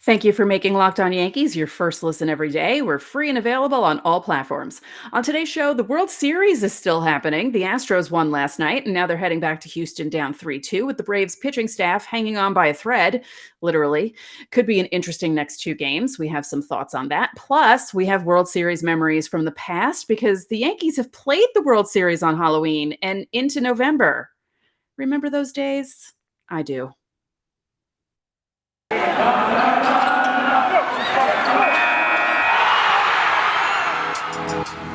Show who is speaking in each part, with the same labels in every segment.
Speaker 1: Thank you for making Locked On Yankees your first listen every day. We're free and available on all platforms. On today's show, the World Series is still happening. The Astros won last night, and now they're heading back to Houston down 3-2 with the Braves pitching staff hanging on by a thread, literally. Could be an interesting next two games. We have some thoughts on that. Plus, we have World Series memories from the past because the Yankees have played the World Series on Halloween and into November. Remember those days? I do.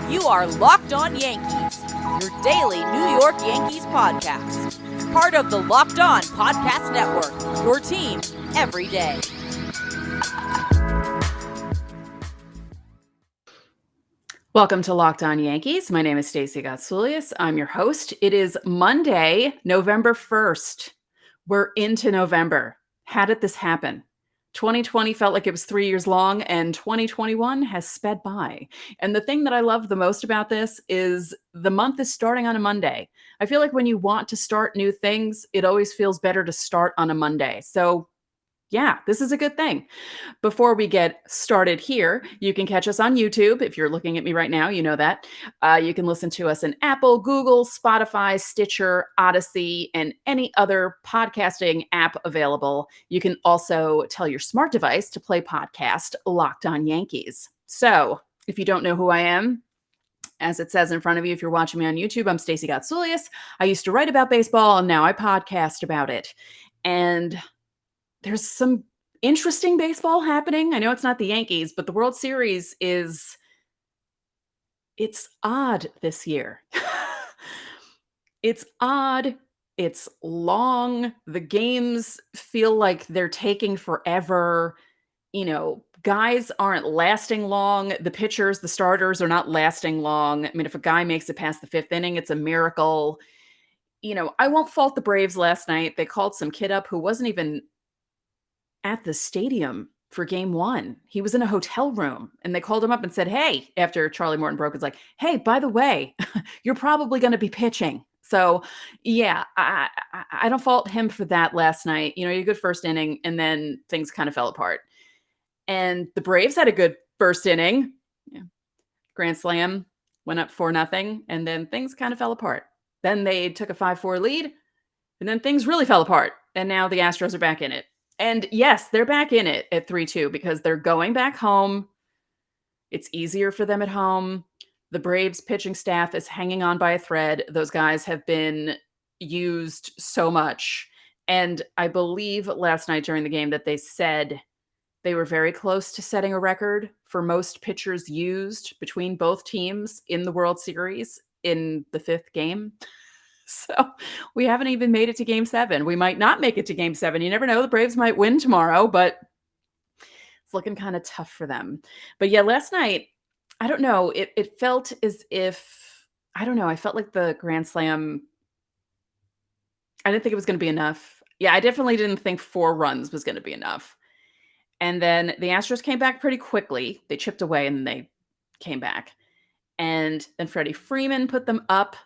Speaker 2: You are Locked On Yankees, your daily New York Yankees podcast. Part of the Locked On Podcast Network, your team every day.
Speaker 1: Welcome to Locked On Yankees. My name is Stacey. I'm your host. It is Monday, November 1st. We're into November. How did this happen? 2020 felt like it was 3 years long, and 2021 has sped by. And the thing that I love the most about this is the month is starting on a Monday. I feel like when you want to start new things, it always feels better to start on a Monday. So yeah, this is a good thing. Before we get started here, you can catch us on YouTube. If you're looking at me right now, you know that. You can listen to us in Apple, Google, Spotify, Stitcher, Odyssey, and any other podcasting app available. You can also tell your smart device to play podcast Locked On Yankees. So if you don't know who I am, as it says in front of you, if you're watching me on YouTube, I'm Stacey Gotsulias. I used to write about baseball, and now I podcast about it. And there's some interesting baseball happening. I know it's not the Yankees, but the World Series it's odd this year. It's odd. It's long. The games feel like they're taking forever. Guys aren't lasting long. The pitchers, the starters are not lasting long. I mean, if a guy makes it past the fifth inning, it's a miracle. I won't fault the Braves last night. They called some kid up who wasn't even at the stadium for game one. He was in a hotel room and they called him up and said, hey, after Charlie Morton broke, it's like, hey, by the way, you're probably going to be pitching. So yeah, I don't fault him for that last night. You had a good first inning and then things kind of fell apart. And the Braves had a good first inning. Yeah. Grand slam, went up 4-0, and then things kind of fell apart. Then they took a 5-4 lead, and then things really fell apart. And now the Astros are back in it. And yes, they're back in it at 3-2 because they're going back home. It's easier for them at home. The Braves pitching staff is hanging on by a thread. Those guys have been used so much. And I believe last night during the game that they said they were very close to setting a record for most pitchers used between both teams in the World Series in the fifth game. So we haven't even made it to game 7. We might not make it to game 7. You never know. The Braves might win tomorrow, but it's looking kind of tough for them. But yeah, last night, I don't know. It felt as if, I don't know. I felt like the Grand Slam, I didn't think it was going to be enough. Yeah, I definitely didn't think 4 runs was going to be enough. And then the Astros came back pretty quickly. They chipped away and they came back. And then Freddie Freeman put them up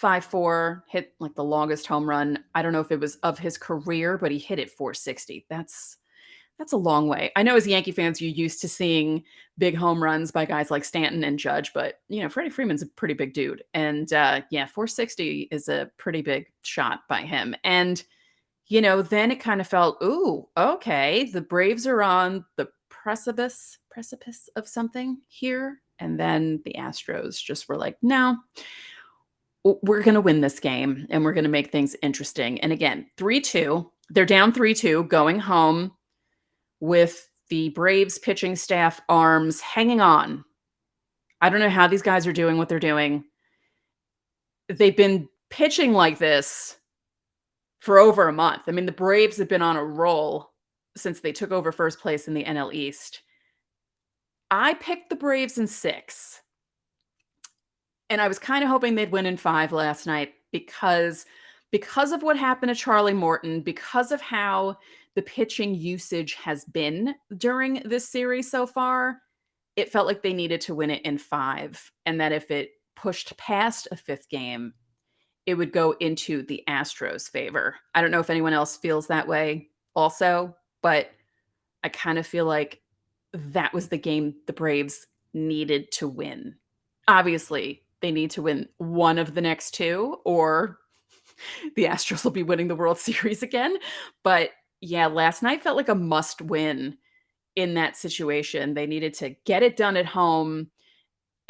Speaker 1: 5-4, hit like the longest home run. I don't know if it was of his career, but he hit it 460. That's a long way. I know as Yankee fans, you're used to seeing big home runs by guys like Stanton and Judge, but Freddie Freeman's a pretty big dude. And 460 is a pretty big shot by him. And then it kind of felt, ooh, okay, the Braves are on the precipice of something here. And then the Astros just were like, no, we're going to win this game and we're going to make things interesting. And again, 3-2, they're down 3-2 going home with the Braves pitching staff arms hanging on. I don't know how these guys are doing what they're doing. They've been pitching like this for over a month. I mean, the Braves have been on a roll since they took over first place in the NL East. I picked the Braves in 6. And I was kind of hoping they'd win in 5 last night because of what happened to Charlie Morton, because of how the pitching usage has been during this series so far, it felt like they needed to win it in 5. And that if it pushed past a 5th game, it would go into the Astros' favor. I don't know if anyone else feels that way also, but I kind of feel like that was the game the Braves needed to win. Obviously, they need to win one of the next two, or the Astros will be winning the World Series again. But yeah, last night felt like a must win in that situation. They needed to get it done at home,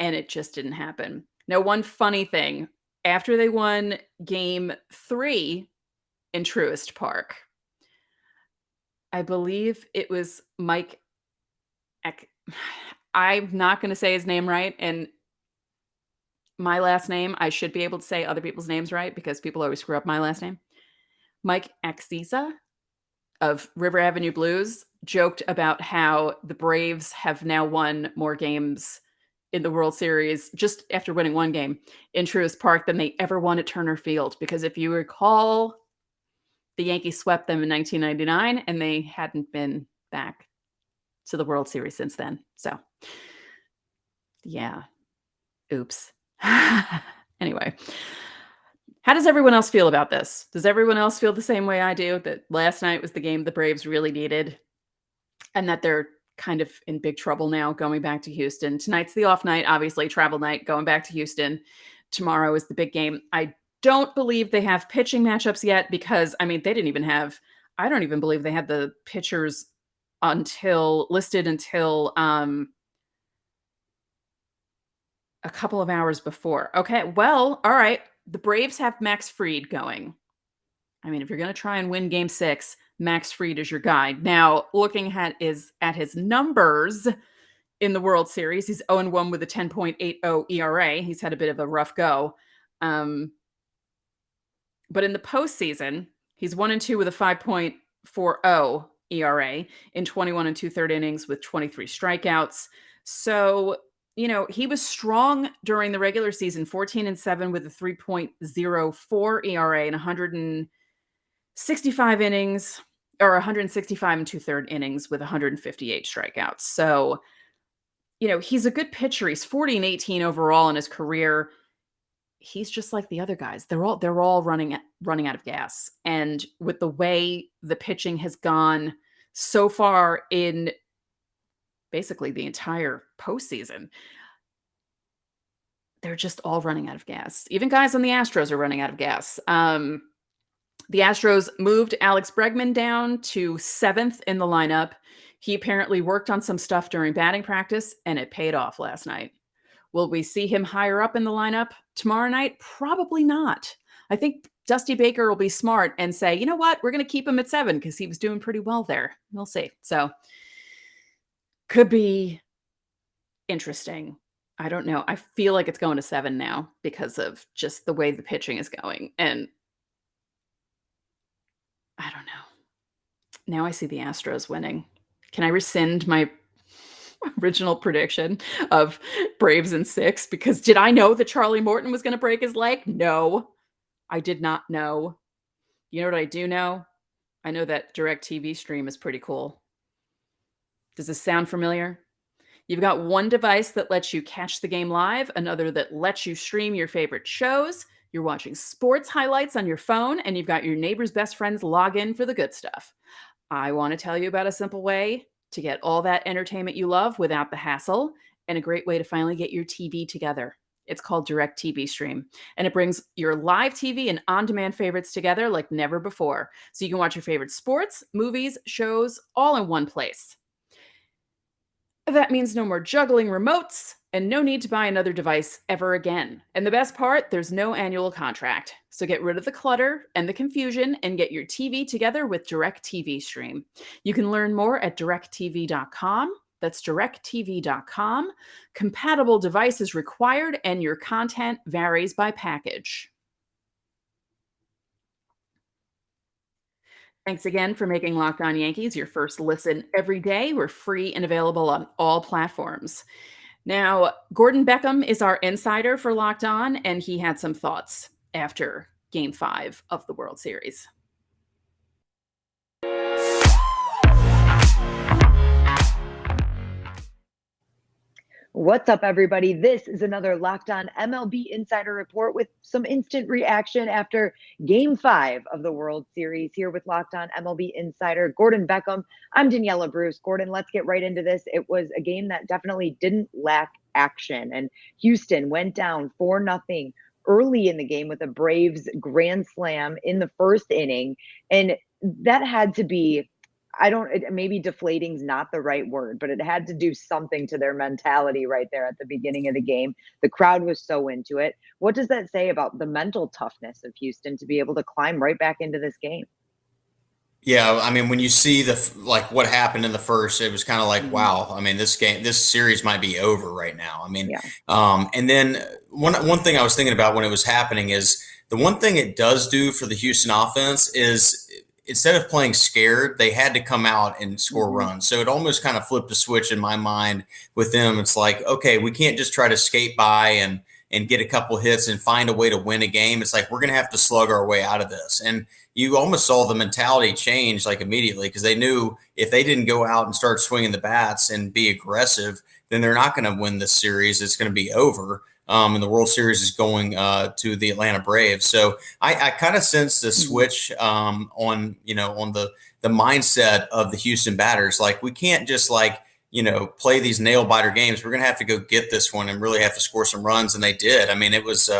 Speaker 1: and it just didn't happen. Now, one funny thing, after they won game 3 in Truist Park, I believe it was Mike Eck. I'm not gonna say his name right, and my last name, I should be able to say other people's names right because people always screw up my last name. Mike Exiza of River Avenue Blues joked about how the Braves have now won more games in the World Series just after winning one game in Truist Park than they ever won at Turner Field. Because if you recall, the Yankees swept them in 1999 and they hadn't been back to the World Series since then. So, yeah, oops. Anyway, how does everyone else feel about this? Does everyone else feel the same way I do, that last night was the game the Braves really needed and that they're kind of in big trouble now going back to Houston? Tonight's the off night, obviously, travel night, going back to Houston. Tomorrow is the big game. I don't believe they have pitching matchups yet because, I mean, they didn't even have, I don't even believe they had the pitchers listed until a couple of hours before. Okay, well, all right. The Braves have Max Fried going. I mean, if you're going to try and win game 6, Max Fried is your guy. Now, looking at his numbers in the World Series, he's 0-1 with a 10.80 ERA. He's had a bit of a rough go. But in the postseason, he's 1-2 with a 5.40 ERA in 21 and 2/3 innings with 23 strikeouts. So, he was strong during the regular season, 14-7 with a 3.04 ERA and 165 innings, or 165 and 2/3 innings with 158 strikeouts. So, he's a good pitcher. He's 40-18 overall in his career. He's just like the other guys. They're all running out of gas. And with the way the pitching has gone so far in basically the entire postseason, they're just all running out of gas. Even guys on the Astros are running out of gas. The Astros moved Alex Bregman down to 7th in the lineup. He apparently worked on some stuff during batting practice, and it paid off last night. Will we see him higher up in the lineup tomorrow night? Probably not. I think Dusty Baker will be smart and say, you know what, we're going to keep him at 7 because he was doing pretty well there. We'll see. So, could be interesting. I don't know. I feel like it's going to 7 now because of just the way the pitching is going. And I don't know. Now I see the Astros winning. Can I rescind my original prediction of Braves in 6? Because did I know that Charlie Morton was going to break his leg? No, I did not know. You know what I do know? I know that DirecTV stream is pretty cool. Does this sound familiar? You've got one device that lets you catch the game live, another that lets you stream your favorite shows. You're watching sports highlights on your phone, and you've got your neighbor's best friends log in for the good stuff. I want to tell you about a simple way to get all that entertainment you love without the hassle, and a great way to finally get your TV together. It's called DirecTV Stream, and it brings your live TV and on-demand favorites together like never before. So you can watch your favorite sports, movies, shows, all in one place. That means no more juggling remotes and no need to buy another device ever again. And the best part, there's no annual contract. So get rid of the clutter and the confusion and get your TV together with DirecTV Stream. You can learn more at directtv.com. That's directtv.com. Compatible devices required and your content varies by package. Thanks again for making Locked On Yankees your first listen every day. We're free and available on all platforms. Now, Gordon Beckham is our insider for Locked On, and he had some thoughts after Game 5 of the World Series.
Speaker 3: What's up, everybody? This is another Locked On MLB Insider Report with some instant reaction after Game 5 of the World Series. Here with Locked On MLB Insider Gordon Beckham. I'm Daniela Bruce. Gordon, let's get right into this. It was a game that definitely didn't lack action, and Houston went down 4-0 early in the game with a Braves grand slam in the first inning, and that had to be maybe deflating's not the right word, but it had to do something to their mentality right there at the beginning of the game. The crowd was so into it. What does that say about the mental toughness of Houston to be able to climb right back into this game?
Speaker 4: Yeah, I mean, when you see what happened in the first, it was kind of like, wow. I mean, this series might be over right now. I mean,
Speaker 3: Yeah.
Speaker 4: And then one thing I was thinking about when it was happening is the one thing it does do for the Houston offense is instead of playing scared, they had to come out and score runs. So it almost kind of flipped a switch in my mind with them. It's like, okay, we can't just try to skate by and get a couple hits and find a way to win a game. It's like we're going to have to slug our way out of this. And you almost saw the mentality change like immediately because they knew if they didn't go out and start swinging the bats and be aggressive, then they're not going to win this series. It's going to be over. And the World Series is going to the Atlanta Braves. So I kind of sense the switch on the mindset of the Houston batters. Like we can't just play these nail biter games. We're going to have to go get this one and really have to score some runs. And they did. I mean, it was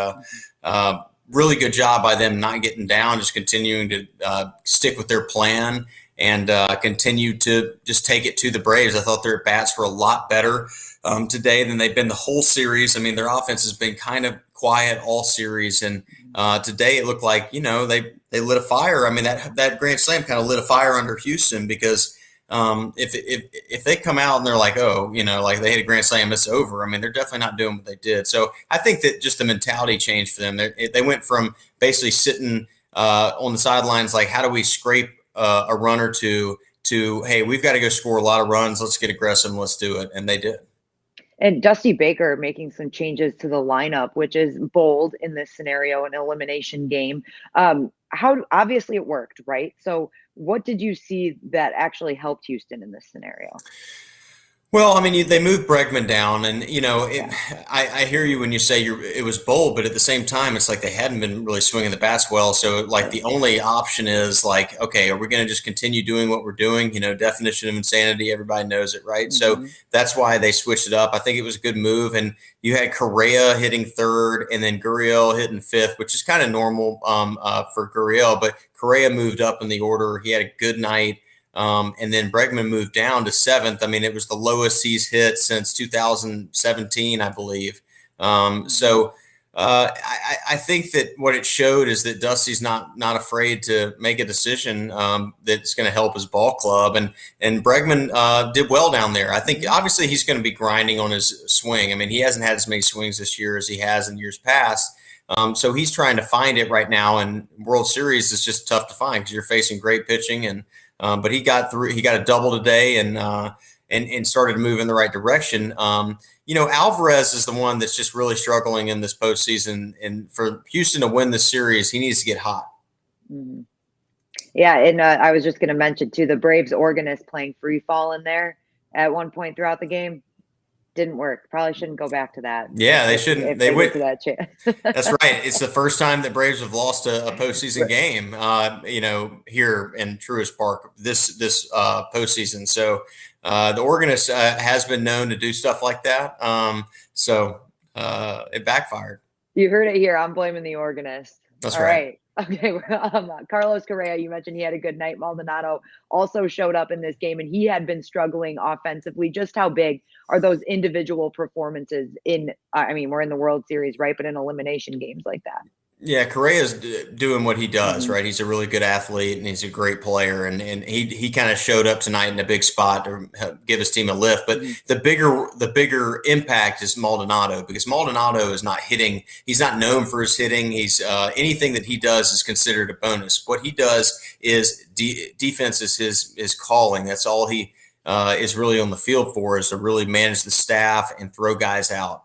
Speaker 4: really good job by them not getting down, just continuing to stick with their plan and continue to just take it to the Braves. I thought their bats were a lot better today than they've been the whole series. I mean, their offense has been kind of quiet all series. And today it looked like, they lit a fire. I mean, that grand slam kind of lit a fire under Houston because if they come out and they're like, like they hit a grand slam, it's over. I mean, they're definitely not doing what they did. So I think that just the mentality changed for them. They went from basically sitting on the sidelines, like, how do we scrape a run or two to, hey, we've got to go score a lot of runs. Let's get aggressive and let's do it. And they did.
Speaker 3: And Dusty Baker making some changes to the lineup, which is bold in this scenario, an elimination game. How obviously it worked, right? So what did you see that actually helped Houston in this scenario?
Speaker 4: Well, I mean, they moved Bregman down, and I hear you when you say it was bold, but at the same time, it's like they hadn't been really swinging the bats well. So, the only option is like, okay, are we going to just continue doing what we're doing? Definition of insanity, everybody knows it, right? So that's why they switched it up. I think it was a good move, and you had Correa hitting third, and then Gurriel hitting fifth, which is kind of normal for Gurriel, but Correa moved up in the order. He had a good night. And then Bregman moved down to seventh. I mean, it was the lowest he's hit since 2017, I believe. So I think that what it showed is that Dusty's not afraid to make a decision that's going to help his ball club. And Bregman did well down there. I think obviously he's going to be grinding on his swing. I mean, he hasn't had as many swings this year as he has in years past. So he's trying to find it right now. And World Series is just tough to find because you're facing great pitching and but he got through. He got a double today and started to move in the right direction. Alvarez is the one that's just really struggling in this postseason. And for Houston to win this series, he needs to get hot.
Speaker 3: Mm-hmm. Yeah, and I was just going to mention too, the Braves organist playing free fall in there at one point throughout the game. Didn't work. Probably shouldn't go back to that.
Speaker 4: Yeah, they shouldn't. They went
Speaker 3: to that chance.
Speaker 4: That's right. It's the first time that Braves have lost a postseason game. Here in Truist Park this postseason. So the organist has been known to do stuff like that. So it backfired.
Speaker 3: You heard it here. I'm blaming the organist.
Speaker 4: That's
Speaker 3: All
Speaker 4: right.
Speaker 3: Okay, Carlos Correa, you mentioned he had a good night. Maldonado also showed up in this game, and he had been struggling offensively. Just how big are those individual performances we're in the World Series, right? But in elimination games like that.
Speaker 4: Yeah, Correa's doing what he does, right? He's a really good athlete and he's a great player, and he kind of showed up tonight in a big spot to give his team a lift. But the bigger impact is Maldonado, because Maldonado is not hitting. He's not known for his hitting. He's anything that he does is considered a bonus. What he does is defense is his calling. That's all he is really on the field for, is to really manage the staff and throw guys out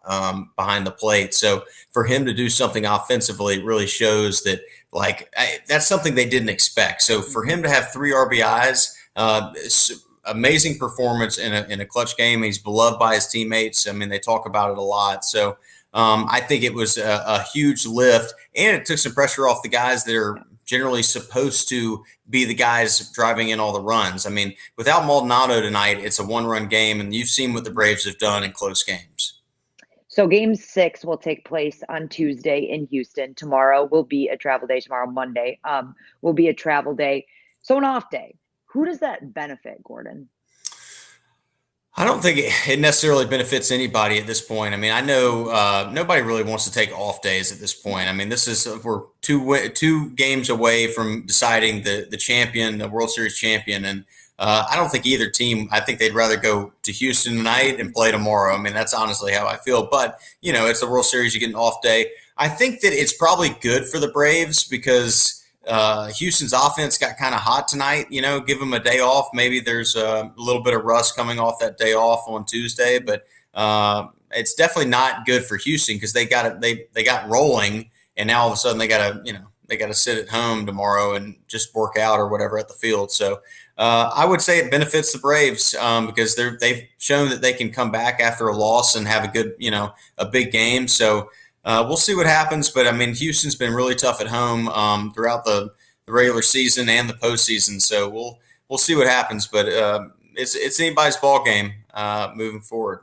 Speaker 4: behind the plate. So for him to do something offensively really shows that that's something they didn't expect. So for him to have 3 RBIs, amazing performance in a clutch game. He's beloved by his teammates. I mean, they talk about it a lot. So I think it was a huge lift, and it took some pressure off the guys that are generally supposed to be the guys driving in all the runs. I mean, without Maldonado tonight, it's a one-run game, and you've seen what the Braves have done in close games.
Speaker 3: So game 6 will take place on Tuesday in Houston. Tomorrow will be a travel day. Tomorrow, Monday, will be a travel day. So an off day. Who does that benefit, Gordon?
Speaker 4: I don't think it necessarily benefits anybody at this point. I mean, I know nobody really wants to take off days at this point. I mean, we're two games away from deciding the champion, the World Series champion, and I don't think either team. I think they'd rather go to Houston tonight and play tomorrow. I mean, that's honestly how I feel. But it's the World Series; you get an off day. I think that it's probably good for the Braves because Houston's offense got kind of hot tonight. Give them a day off. Maybe there's a little bit of rust coming off that day off on Tuesday, but it's definitely not good for Houston because they got rolling, and now all of a sudden they got to sit at home tomorrow and just work out or whatever at the field. So I would say it benefits the Braves because they've shown that they can come back after a loss and have a good a big game. So. We'll see what happens, but I mean, Houston's been really tough at home throughout the regular season and the postseason. So we'll see what happens, but it's anybody's ball game moving forward.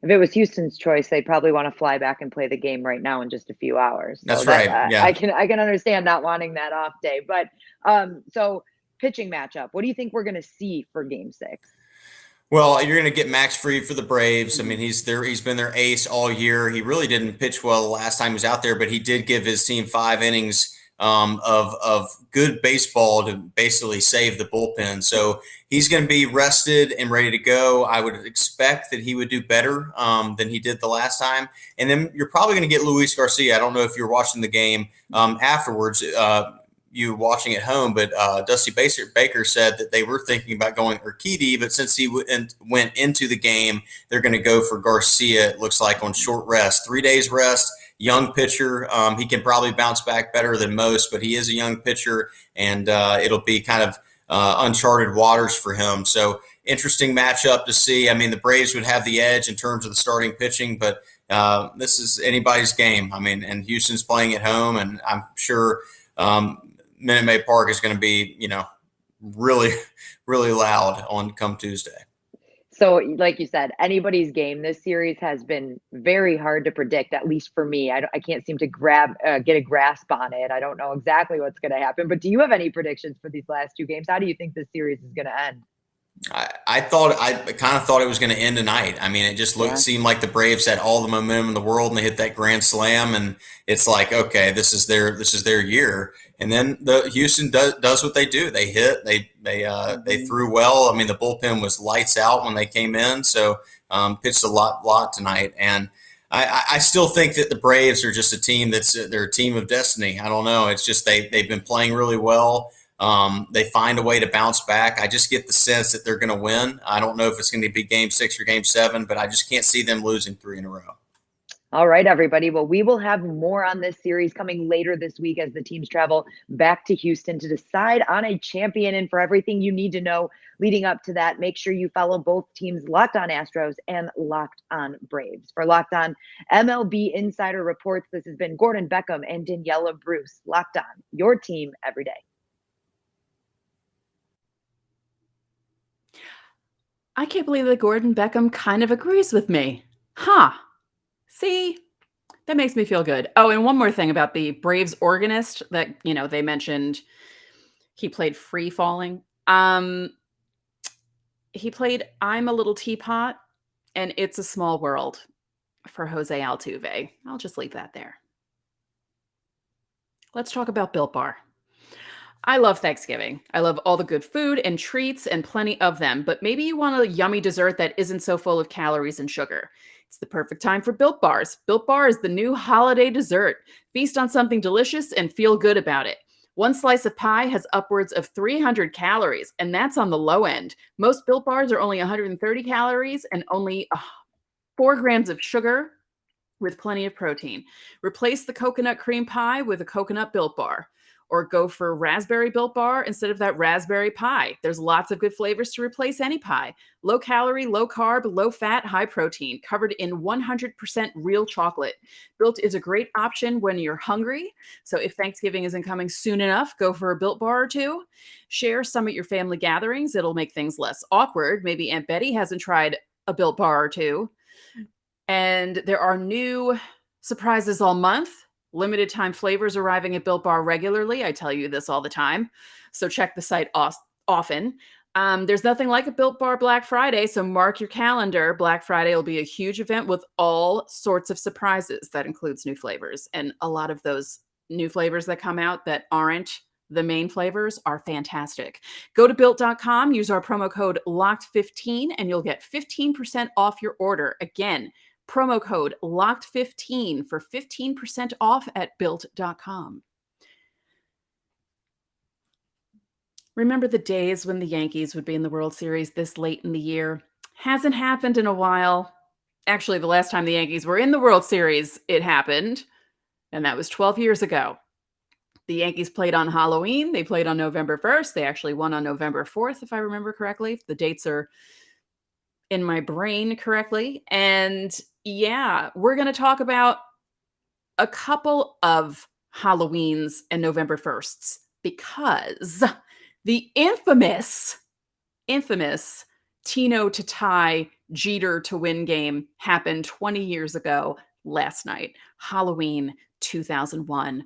Speaker 3: If it was Houston's choice, they'd probably want to fly back and play the game right now in just a few hours.
Speaker 4: That's right. Yeah,
Speaker 3: I can understand not wanting that off day, but so pitching matchup. What do you think we're going to see for Game 6?
Speaker 4: Well, you're going to get Max Fried for the Braves. I mean, he's been their ace all year. He really didn't pitch well the last time he was out there, but he did give his team 5 innings of good baseball to basically save the bullpen. So he's going to be rested and ready to go. I would expect that he would do better than he did the last time. And then you're probably going to get Luis Garcia. I don't know if you're watching the game afterwards. You watching at home, but Dusty Baker said that they were thinking about going Urquidy, but since he went into the game, they're going to go for Garcia, it looks like, on short rest. 3 days rest, young pitcher. He can probably bounce back better than most, but he is a young pitcher, and it'll be kind of uncharted waters for him. So interesting matchup to see. I mean, the Braves would have the edge in terms of the starting pitching, but this is anybody's game. I mean, and Houston's playing at home, and I'm sure Minute Maid Park is going to be, really, really loud on come Tuesday.
Speaker 3: So, like you said, anybody's game. This series has been very hard to predict, at least for me. I can't seem to get a grasp on it. I don't know exactly what's going to happen. But do you have any predictions for these last 2 games? How do you think this series is going to end?
Speaker 4: I kind of thought it was going to end tonight. I mean, it just seemed like the Braves had all the momentum in the world, and they hit that grand slam, and it's like, okay, this is their year. And then the Houston does what they do. They hit. They threw well. I mean, the bullpen was lights out when they came in, so pitched a lot tonight. And I still think that the Braves are just a team they're a team of destiny. I don't know. It's just they've been playing really well. They find a way to bounce back. I just get the sense that they're going to win. I don't know if it's going to be Game 6 or Game 7, but I just can't see them losing 3 in a row.
Speaker 3: All right, everybody. Well, we will have more on this series coming later this week as the teams travel back to Houston to decide on a champion. And for everything you need to know leading up to that, make sure you follow both teams, Locked On Astros and Locked On Braves. For Locked On MLB Insider Reports, this has been Gordon Beckham and Daniela Bruce. Locked On, your team every day.
Speaker 1: I can't believe that Gordon Beckham kind of agrees with me. Huh. See, that makes me feel good. Oh, and one more thing about the Braves organist that, they mentioned he played Free Falling. He played I'm a Little Teapot and It's a Small World for Jose Altuve. I'll just leave that there. Let's talk about Built Bar. I love Thanksgiving. I love all the good food and treats and plenty of them, but maybe you want a yummy dessert that isn't so full of calories and sugar. It's the perfect time for Built Bars. Built Bar is the new holiday dessert. Feast on something delicious and feel good about it. One slice of pie has upwards of 300 calories, and that's on the low end. Most Built Bars are only 130 calories and only 4 grams of sugar with plenty of protein. Replace the coconut cream pie with a coconut Built Bar. or go for raspberry Built Bar instead of that raspberry pie. There's lots of good flavors to replace any pie. Low calorie, low carb, low fat, high protein, covered in 100% real chocolate. Built is a great option when you're hungry. So if Thanksgiving isn't coming soon enough, go for a Built Bar or two. Share some at your family gatherings. It'll make things less awkward. Maybe Aunt Betty hasn't tried a Built Bar or two. And there are new surprises all month. Limited time flavors arriving at Built Bar regularly. I tell you this all the time. So check the site often. There's nothing like a Built Bar Black Friday, so mark your calendar. Black Friday will be a huge event with all sorts of surprises. That includes new flavors. And a lot of those new flavors that come out that aren't the main flavors are fantastic. Go to built.com, use our promo code LOCKED15, and you'll get 15% off your order. Again, promo code LOCKED15 for 15% off at built.com. Remember the days when the Yankees would be in the World Series this late in the year? Hasn't happened in a while. Actually, the last time the Yankees were in the World Series, it happened, and that was 12 years ago. The Yankees played on Halloween. They played on November 1st. They actually won on November 4th, if I remember correctly. If the dates are in my brain correctly. And yeah, we're going to talk about a couple of Halloweens and November 1sts because the infamous Tino to tie, Jeter to win game happened 20 years ago last night, Halloween 2001.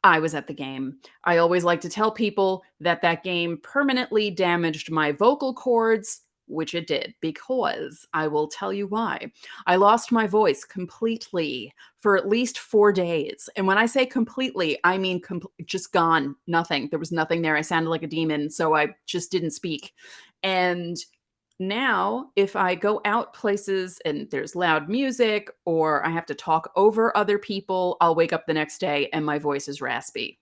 Speaker 1: I was at the game. I always like to tell people that that game permanently damaged my vocal cords, which it did, because I will tell you why. I lost my voice completely for at least 4 days. And when I say completely, I mean just gone, nothing. There was nothing there. I sounded like a demon, so I just didn't speak. And now, if I go out places and there's loud music or I have to talk over other people, I'll wake up the next day and my voice is raspy.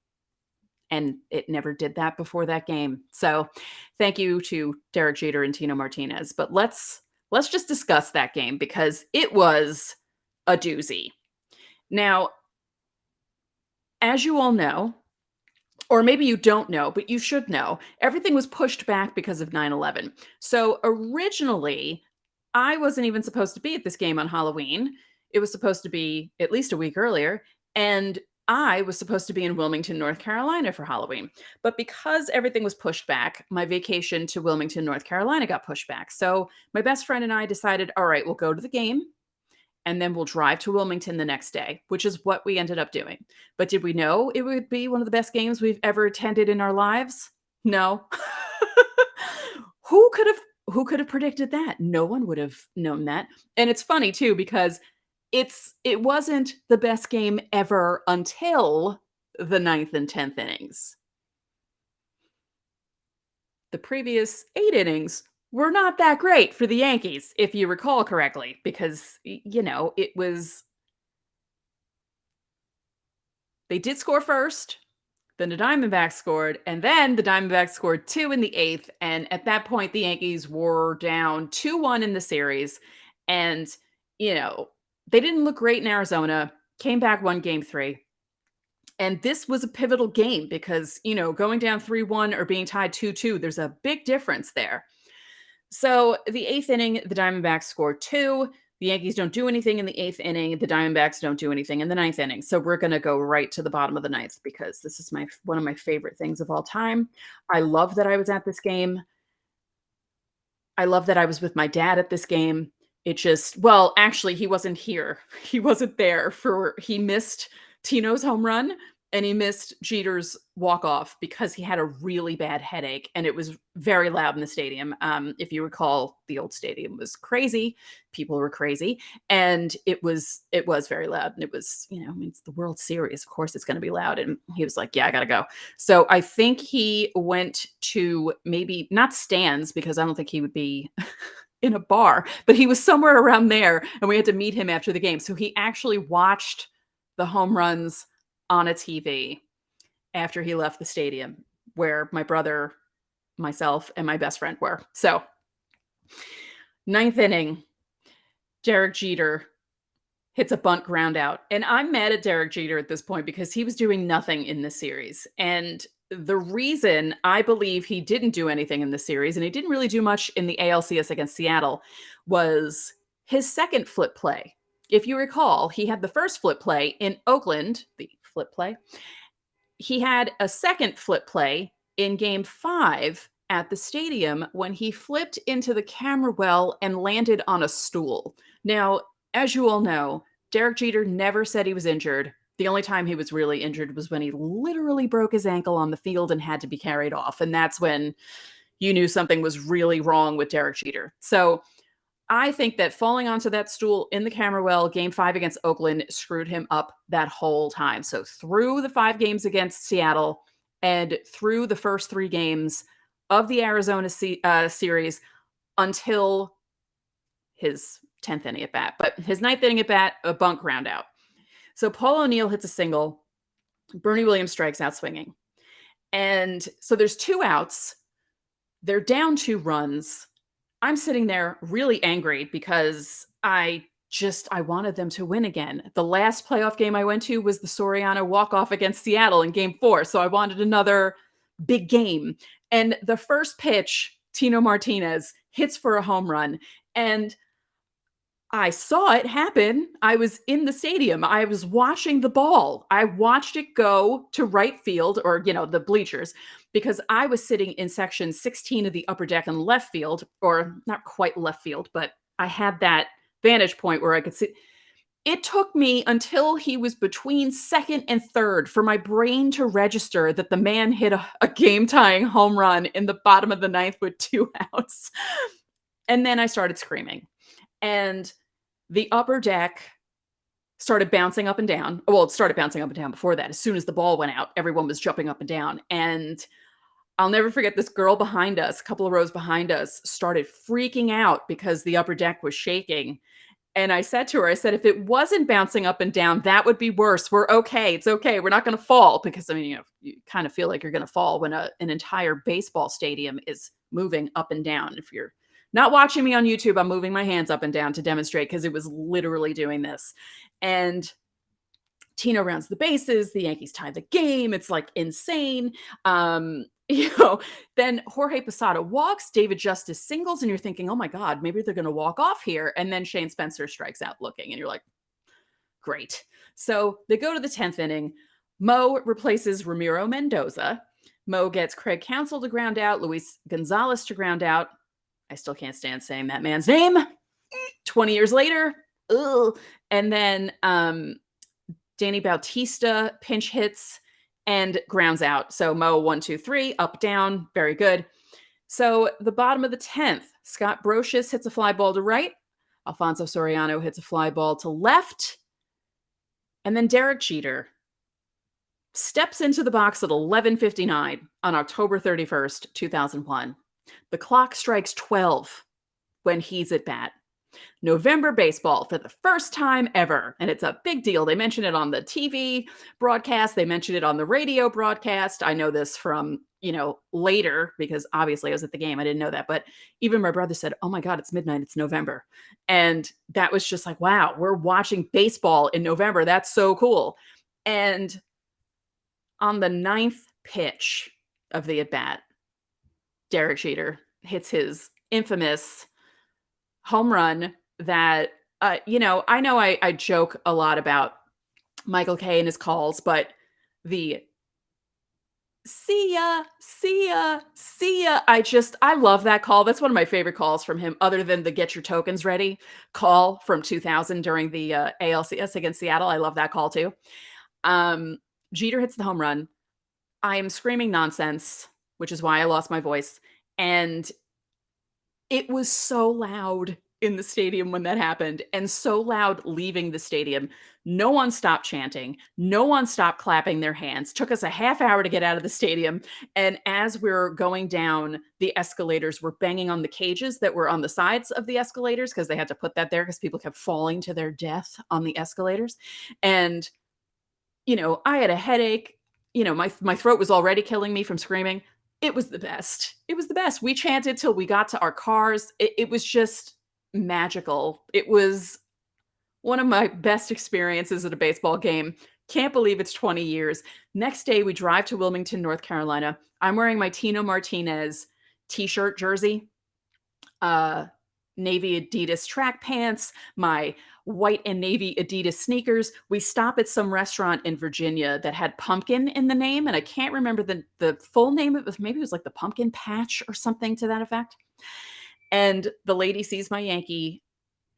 Speaker 1: And it never did that before that game. So thank you to Derek Jeter and Tino Martinez. But let's just discuss that game because it was a doozy. Now, as you all know, or maybe you don't know, but you should know, everything was pushed back because of 9/11. So originally, I wasn't even supposed to be at this game on Halloween. It was supposed to be at least a week earlier. And I was supposed to be in Wilmington, North Carolina for Halloween. But because everything was pushed back, my vacation to Wilmington, North Carolina got pushed back. So my best friend and I decided, all right, we'll go to the game and then we'll drive to Wilmington the next day, which is what we ended up doing. But did we know it would be one of the best games we've ever attended in our lives? No. Who could have predicted that? No one would have known that. And it's funny too because it wasn't the best game ever until the 9th and 10th innings. The previous 8 innings were not that great for the Yankees, if you recall correctly, because, it was. They did score first, then the Diamondbacks scored, and then the Diamondbacks scored 2 in the 8th, and at that point, the Yankees were down 2-1 in the series, and, they didn't look great in Arizona, came back, won Game 3. And this was a pivotal game because, going down 3-1 or being tied 2-2, there's a big difference there. So the 8th inning, the Diamondbacks scored 2. The Yankees don't do anything in the 8th inning. The Diamondbacks don't do anything in the 9th inning. So we're going to go right to the bottom of the 9th because this is one of my favorite things of all time. I love that I was at this game. I love that I was with my dad at this game. Actually, he wasn't here. He wasn't there he missed Tino's home run and he missed Jeter's walk-off because he had a really bad headache and it was very loud in the stadium. If you recall, the old stadium was crazy. People were crazy. And it was very loud. And it was, it's the World Series. Of course, it's going to be loud. And he was like, yeah, I got to go. So I think he went to maybe not stands because I don't think he would be in a bar, but he was somewhere around there and we had to meet him after the game. So he actually watched the home runs on a TV after he left the stadium where my brother, myself, and my best friend were. So 9th inning, Derek Jeter hits a bunt ground out. And I'm mad at Derek Jeter at this point because he was doing nothing in this series. And the reason I believe he didn't do anything in the series, and he didn't really do much in the ALCS against Seattle, was his second flip play. If you recall, he had the first flip play in Oakland, the flip play. He had a second flip play in game 5 at the stadium when he flipped into the camera well and landed on a stool. Now, as you all know, Derek Jeter never said he was injured. The only time he was really injured was when he literally broke his ankle on the field and had to be carried off. And that's when you knew something was really wrong with Derek Jeter. So I think that falling onto that stool in the camera well, game 5 against Oakland, screwed him up that whole time. So through the 5 games against Seattle and through the first 3 games of the Arizona series until his 10th inning at bat. But his 9th inning at bat, a bunt ground out. So Paul O'Neill hits a single. Bernie Williams strikes out swinging. And so there's 2 outs. They're down 2 runs. I'm sitting there really angry because I wanted them to win again. The last playoff game I went to was the Soriano walk-off against Seattle in game 4. So I wanted another big game. And the first pitch, Tino Martinez hits for a home run. And I saw it happen. I was in the stadium. I was watching the ball. I watched it go to right field, or, the bleachers, because I was sitting in section 16 of the upper deck in left field, or not quite left field, but I had that vantage point where I could see. It took me until he was between second and third for my brain to register that the man hit a game-tying home run in the bottom of the 9th with 2 outs. And then I started screaming. And the upper deck started bouncing up and down. Well, it started bouncing up and down before that. As soon as the ball went out, everyone was jumping up and down. And I'll never forget, this girl behind us, a couple of rows behind us, started freaking out because the upper deck was shaking. And I said to her, if it wasn't bouncing up and down, that would be worse. We're okay. It's okay. We're not going to fall. Because, you kind of feel like you're going to fall when an entire baseball stadium is moving up and down. If you're not watching me on YouTube, I'm moving my hands up and down to demonstrate because it was literally doing this. And Tino rounds the bases. The Yankees tie the game. It's like insane. Then Jorge Posada walks, David Justice singles, and you're thinking, oh my God, maybe they're going to walk off here. And then Shane Spencer strikes out looking, and you're like, great. So they go to the 10th inning. Mo replaces Ramiro Mendoza. Mo gets Craig Counsell to ground out, Luis Gonzalez to ground out. I still can't stand saying that man's name. 20 years later. Ugh. And then Danny Bautista pinch hits and grounds out. So Mo 1, 2, 3, up, down. Very good. So the bottom of the 10th, Scott Brocious hits a fly ball to right. Alfonso Soriano hits a fly ball to left. And then Derek Jeter steps into the box at 11:59 on October 31st, 2001. The clock strikes 12 when he's at bat. November baseball for the first time ever. And it's a big deal. They mention it on the TV broadcast. They mention it on the radio broadcast. I know this from, later because obviously I was at the game. I didn't know that. But even my brother said, oh my God, it's midnight. It's November. And that was just like, wow, we're watching baseball in November. That's so cool. And on the 9th pitch of the at-bat, Derek Jeter hits his infamous home run that, I know I joke a lot about Michael Kay and his calls, but the see ya, I love that call. That's one of my favorite calls from him, other than the get your tokens ready call from 2000 during the ALCS against Seattle. I love that call too. Jeter hits the home run. I am screaming nonsense, which is why I lost my voice. And it was so loud in the stadium when that happened, and so loud leaving the stadium. No one stopped chanting. No one stopped clapping their hands. Took us a half hour to get out of the stadium. And as we're going down the escalators, we're banging on the cages that were on the sides of the escalators because they had to put that there because people kept falling to their death on the escalators. And, I had a headache. My throat was already killing me from screaming. It was the best. It was the best. We chanted till we got to our cars. It was just magical. It was One of my best experiences at a baseball game. Can't believe it's 20 years. Next day, we drive to Wilmington, North Carolina. I'm wearing my Tino Martinez t-shirt jersey, uh, navy Adidas track pants, my white and navy Adidas sneakers. We stop at some restaurant in Virginia that had pumpkin in the name, and I can't remember the full name. It was maybe it was like the Pumpkin Patch or something to that effect. And the lady sees my Yankee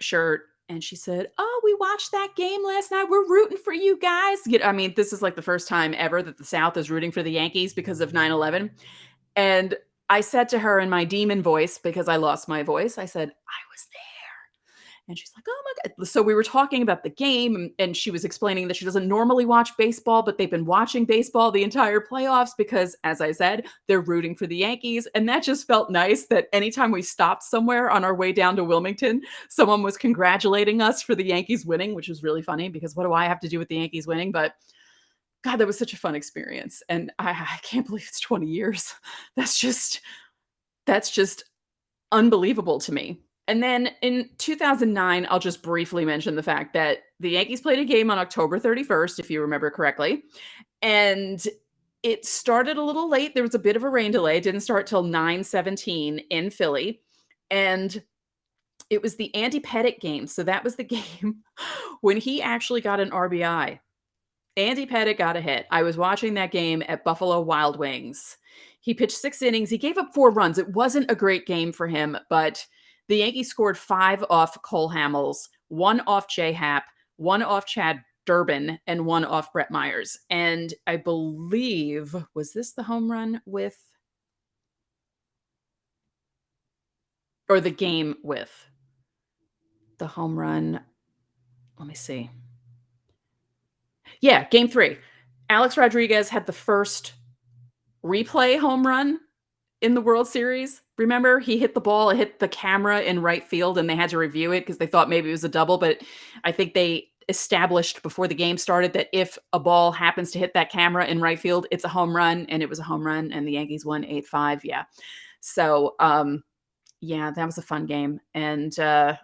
Speaker 1: shirt and she said, "Oh, we watched that game last night. We're rooting for you guys." I mean, this is like the first time ever that the South is rooting for the Yankees because of 9/11. And I said to her in my demon voice, because I lost my voice, I said, "I was there." And she's like, "Oh my God." So we were talking about the game, and she was explaining that she doesn't normally watch baseball, but they've been watching baseball the entire playoffs because, as I said, they're rooting for the Yankees. And that just felt nice that anytime we stopped somewhere on our way down to Wilmington, someone was congratulating us for the Yankees winning, which was really funny because what do I have to do with the Yankees winning? But God, that was such a fun experience. And I can't believe it's 20 years. That's just unbelievable to me. And then in 2009, I'll just briefly mention the fact that the Yankees played a game on October 31st, if you remember correctly. And it started a little late. There was a bit of a rain delay. It didn't start till 9:17 in Philly. And it was the Andy Pettitte game. So that was the game when he actually got an RBI. Andy Pettitte got a hit. I was watching that game at Buffalo Wild Wings. He pitched 6 innings. He gave up 4 runs. It wasn't a great game for him, but the Yankees scored 5 off Cole Hamels, 1 off Jay Happ, 1 off Chad Durbin, and 1 off Brett Myers. And I believe, was this the home run with, or the game with the home run? Let me see. Yeah, game 3. Alex Rodriguez had the first replay home run in the World Series. Remember, he hit the ball, it hit the camera in right field, and they had to review it because they thought maybe it was a double. But I think they established before the game started that if a ball happens to hit that camera in right field, it's a home run, and it was a home run, and the Yankees won 8-5. Yeah. So, yeah, that was a fun game. And I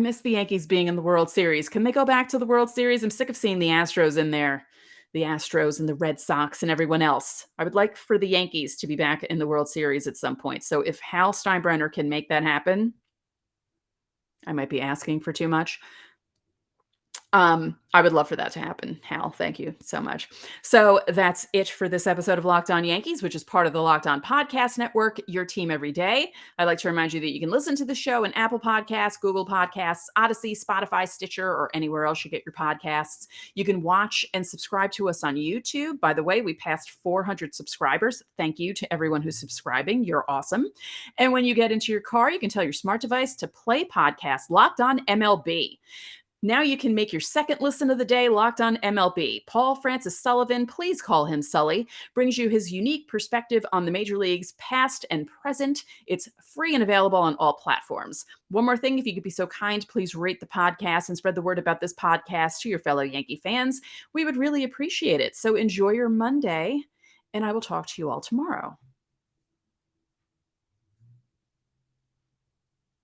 Speaker 1: miss the Yankees being in the World Series. Can they go back to the World Series? I'm sick of seeing the Astros in there, the Astros and the Red Sox and everyone else. I would like for the Yankees to be back in the World Series at some point. So if Hal Steinbrenner can make that happen, I might be asking for too much. I would love for that to happen. Hal, thank you so much. So that's it for this episode of Locked On Yankees, which is part of the Locked On Podcast Network, your team every day. I'd like to remind you that you can listen to the show in Apple Podcasts, Google Podcasts, Odyssey, Spotify, Stitcher, or anywhere else you get your podcasts. You can watch and subscribe to us on YouTube. By the way, we passed 400 subscribers. Thank you to everyone who's subscribing. You're awesome. And when you get into your car, you can tell your smart device to play podcast Locked On MLB. Now you can make your second listen of the day Locked On MLB. Paul Francis Sullivan, please call him Sully, brings you his unique perspective on the major leagues, past and present. It's free and available on all platforms. One more thing, if you could be so kind, please rate the podcast and spread the word about this podcast to your fellow Yankee fans. We would really appreciate it. So enjoy your Monday, and I will talk to you all tomorrow.